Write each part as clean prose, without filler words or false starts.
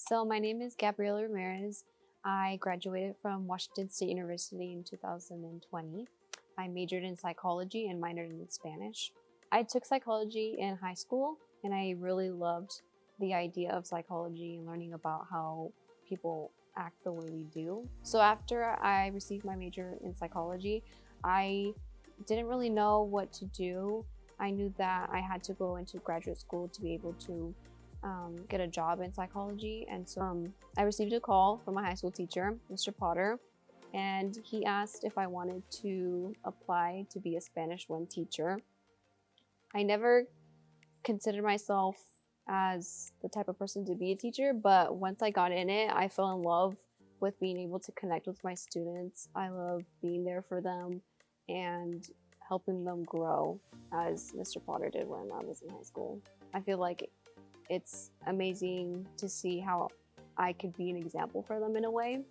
So my name is Gabby Ramirez. I graduated from Washington State University in 2020. I majored in psychology and minored in Spanish. I took psychology in high school, and I really loved the idea of psychology and learning about how people act the way we do. So after I received my major in psychology, I didn't really know what to do. I knew that I had to go into graduate school to be able to get a job in psychology. And so I received a call from my high school teacher, Mr. Potter, and he asked if I wanted to apply to be a Spanish 1 teacher. I never considered myself as the type of person to be a teacher, but once I got in it, I fell in love with being able to connect with my students. I love being there for them and helping them grow, as Mr. Potter did when I was in high school. I feel like it's amazing to see how I could be an example for them in a way.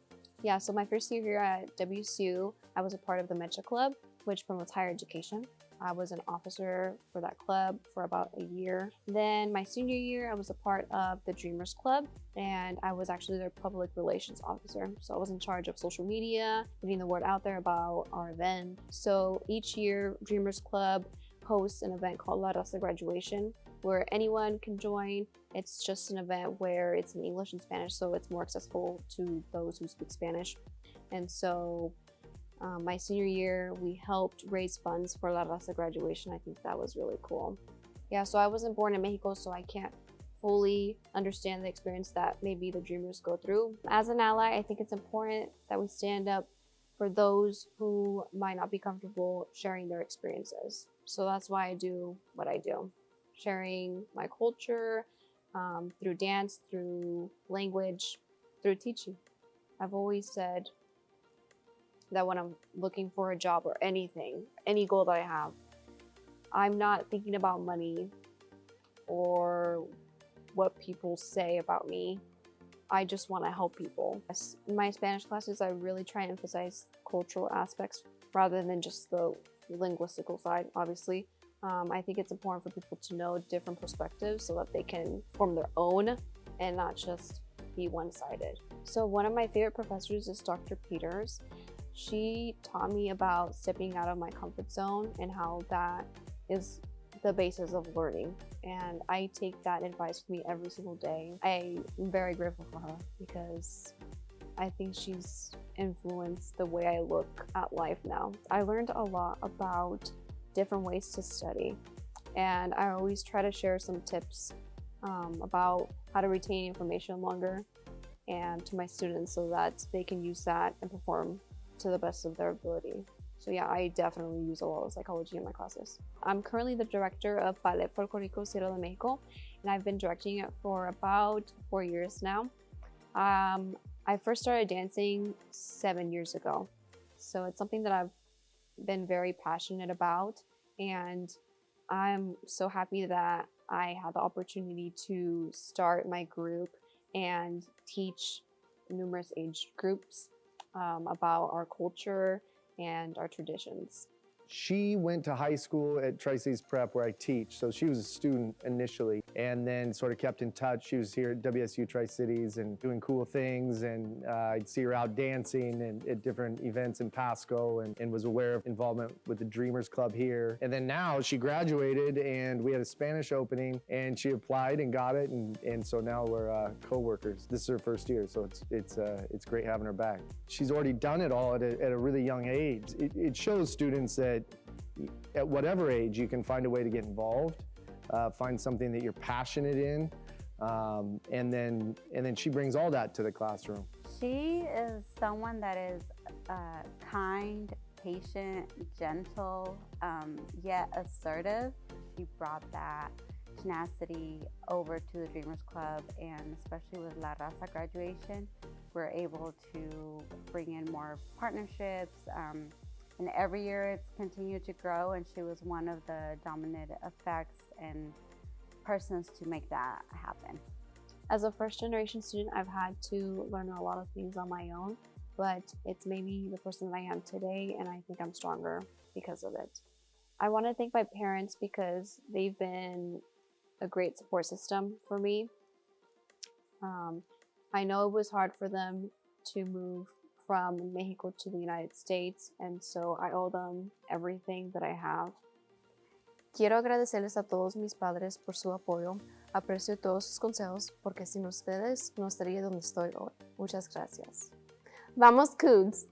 Yeah, so my first year here at WSU, I was a part of the MECHA Club, which promotes higher education. I was an officer for that club for about a year. Then my senior year, I was a part of the Dreamers Club, and I was actually their public relations officer. So I was in charge of social media, getting the word out there about our event. So each year, Dreamers Club hosts an event called La Raza Graduation, where anyone can join. It's just an event where it's in English and Spanish, so it's more accessible to those who speak Spanish. And so my senior year, we helped raise funds for La Raza Graduation. I think that was really cool. Yeah, so I wasn't born in Mexico, so I can't fully understand the experience that maybe the Dreamers go through. As an ally, I think it's important that we stand up for those who might not be comfortable sharing their experiences. So that's why I do what I do, sharing my culture through dance, through language, through teaching. I've always said that when I'm looking for a job or anything, any goal that I have, I'm not thinking about money or what people say about me. I just want to help people. In my Spanish classes, I really try and emphasize cultural aspects rather than just the linguistical side, obviously. I think it's important for people to know different perspectives so that they can form their own and not just be one-sided. So one of my favorite professors is Dr. Peters. She taught me about stepping out of my comfort zone and how that is the basis of learning. And I take that advice with me every single day. I am very grateful for her because I think she's influenced the way I look at life now. I learned a lot about different ways to study, and I always try to share some tips about how to retain information longer and to my students so that they can use that and perform to the best of their ability. So yeah, I definitely use a lot of psychology in my classes. I'm currently the director of Ballet Folklorico Ciudad de Mexico, and I've been directing it for about 4 years now. I first started dancing 7 years ago. So it's something that I've been very passionate about, and I'm so happy that I had the opportunity to start my group and teach numerous age groups about our culture and our traditions. She went to high school at Tri-Cities Prep where I teach, so she was a student initially and then sort of kept in touch. She was here at WSU Tri-Cities and doing cool things, and I'd see her out dancing and at different events in Pasco, and was aware of involvement with the Dreamers Club here. And then now she graduated and we had a Spanish opening and she applied and got it, and so now we're co-workers. This is her first year, so it's great having her back. She's already done it all at a really young age. It shows students that at whatever age you can find a way to get involved, find something that you're passionate in, and then she brings all that to the classroom. She is someone that is kind, patient, gentle, yet assertive. She brought that tenacity over to the Dreamers Club, and especially with La Raza Graduation, we're able to bring in more partnerships. And every year it's continued to grow, and she was one of the dominant effects and persons to make that happen. As a first generation student, I've had to learn a lot of things on my own, but it's made me the person that I am today, and I think I'm stronger because of it. I want to thank my parents because they've been a great support system for me. I know it was hard for them to move from Mexico to the United States, and so I owe them everything that I have. Quiero agradecerles a todos mis padres por su apoyo. Aprecio todos sus consejos porque sin ustedes no estaría donde estoy hoy. Muchas gracias. ¡Vamos, Cougs!